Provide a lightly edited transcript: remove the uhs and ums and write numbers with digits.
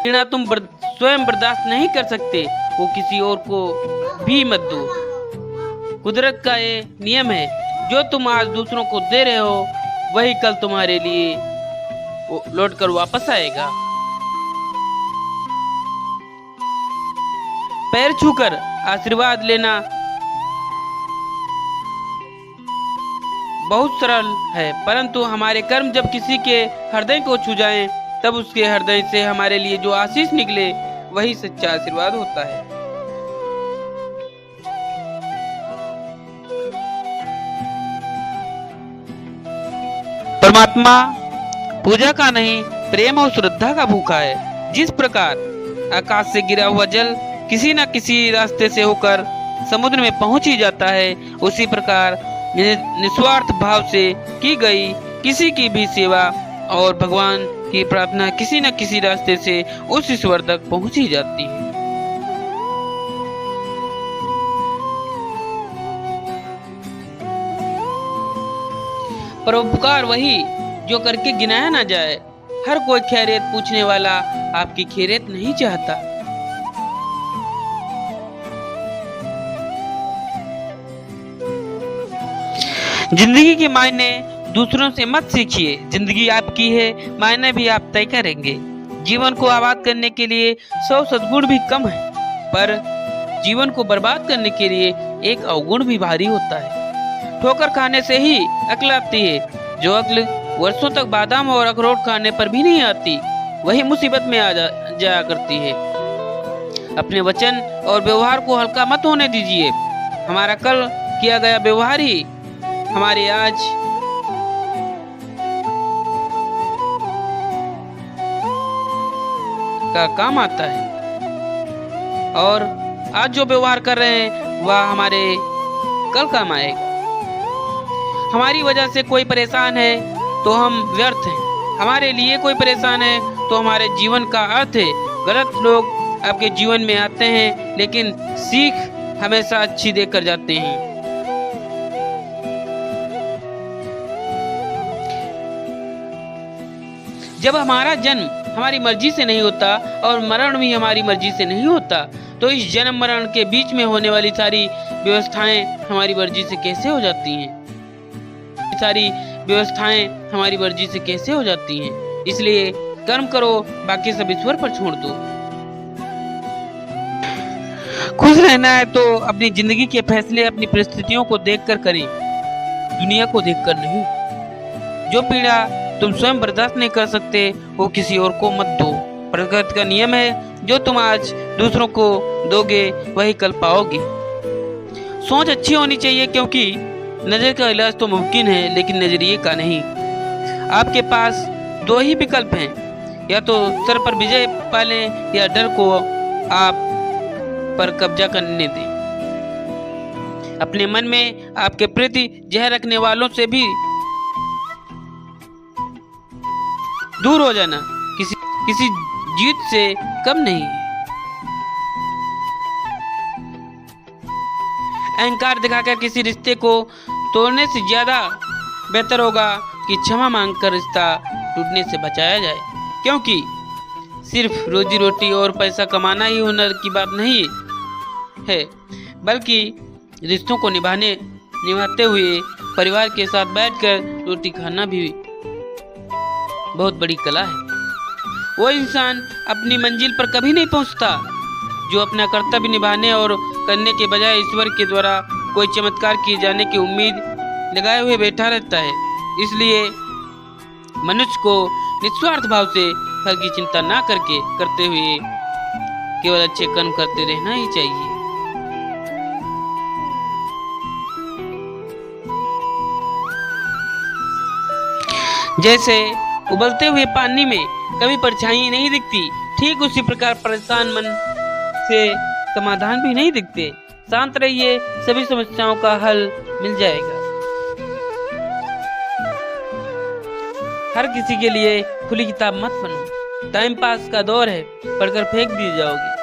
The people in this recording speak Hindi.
पीड़ा तुम स्वयं बर्दाश्त नहीं कर सकते वो किसी और को भी मत दो। कुदरत का ये नियम है, जो तुम आज दूसरों को दे रहे हो वही कल तुम्हारे लिए लौट कर वापस आएगा। पैर छूकर आशीर्वाद लेना बहुत सरल है, परंतु हमारे कर्म जब किसी के हृदय को छू जाएं, तब उसके हृदय से हमारे लिए जो आशीष निकले वही सच्चा आशीर्वाद होता है। परमात्मा पूजा का नहीं, प्रेम और श्रद्धा का भूखा है। जिस प्रकार आकाश से गिरा हुआ जल किसी न किसी रास्ते से होकर समुद्र में पहुंच ही जाता है, उसी प्रकार निस्वार्थ भाव से की गई किसी की भी सेवा और भगवान की प्रार्थना किसी न किसी रास्ते से उस ईश्वर तक पहुंच ही जाती है। परोपकार वही जो करके गिनाया ना जाए। हर कोई खैरियत पूछने वाला आपकी खैरियत नहीं चाहता। जिंदगी के मायने दूसरों से मत सीखिए। जिंदगी आपकी है, मायने भी आप तय करेंगे। जीवन को आबाद करने के लिए 100 सद्गुण भी कम है, पर जीवन को बर्बाद करने के लिए एक अवगुण भी भारी होता है। ठोकर खाने से ही अक्ल आती है। जो अक्ल वर्षों तक बादाम और अखरोट खाने पर भी नहीं आती, वही मुसीबत में आ जाया करती है। अपने वचन और व्यवहार को हल्का मत होने दीजिए। हमारा कल किया गया व्यवहार ही हमारे आज का काम आता है, और आज जो व्यवहार कर रहे हैं वह हमारे कल काम आएगा। हमारी वजह से कोई परेशान है तो हम व्यर्थ हैं। हमारे लिए कोई परेशान है तो हमारे जीवन का अर्थ है। गलत लोग आपके जीवन में आते हैं, लेकिन सीख हमेशा अच्छी देकर जाते हैं। जब हमारा जन्म हमारी मर्जी से नहीं होता और मरण भी हमारी मर्जी से नहीं होता, तो इस जन्म मरण के बीच में होने वाली सारी व्यवस्थाएं हमारी मर्जी से कैसे हो जाती हैं? सारी व्यवस्थाएं हमारी मर्जी से कैसे हो जाती हैं? इसलिए कर्म करो, बाकी सब ईश्वर पर छोड़ दो। खुश रहना है तो अपनी जिंदगी के फैसले अपनी परिस्थितियों को देखकर करें, दुनिया को देखकर नहीं। जो पीड़ा तुम स्वयं बर्दाश्त नहीं कर सकते वो किसी और को मत दो। प्रकृति का नियम है, जो तुम आज दूसरों को दोगे वही कल पाओगे। सोच अच्छी होनी चाहिए, क्योंकि नजर का इलाज तो मुमकिन है, लेकिन नजरिए का नहीं। आपके पास दो ही विकल्प हैं, या तो सर पर विजय पालें या डर को आप पर कब्जा करने दें। अपने मन में आपके प्रति जहर रखने वालों से भी दूर हो जाना किसी जीत से कम नहीं है। अहंकार दिखाकर किसी रिश्ते को तोड़ने से ज्यादा बेहतर होगा कि क्षमा मांगकर रिश्ता टूटने से बचाया जाए, क्योंकि सिर्फ रोजी रोटी और पैसा कमाना ही हुनर की बात नहीं है, बल्कि रिश्तों को निभाते हुए परिवार के साथ बैठकर रोटी खाना भी बहुत बड़ी कला है। वो इंसान अपनी मंजिल पर कभी नहीं पहुंचता जो अपना कर्तव्य निभाने और करने के बजाय ईश्वर के द्वारा कोई चमत्कार किए जाने की उम्मीद लगाए हुए बैठा रहता है। इसलिए मनुष्य को निस्वार्थ भाव से फल की चिंता ना करते हुए केवल अच्छे कर्म करते रहना ही चाहिए। जैसे उबलते हुए पानी में कभी परछाई नहीं दिखती, ठीक उसी प्रकार परेशान मन से समाधान भी नहीं दिखते। शांत रहिए, सभी समस्याओं का हल मिल जाएगा। हर किसी के लिए खुली किताब मत बनो। टाइम पास का दौर है, पढ़कर फेंक दी जाओगे।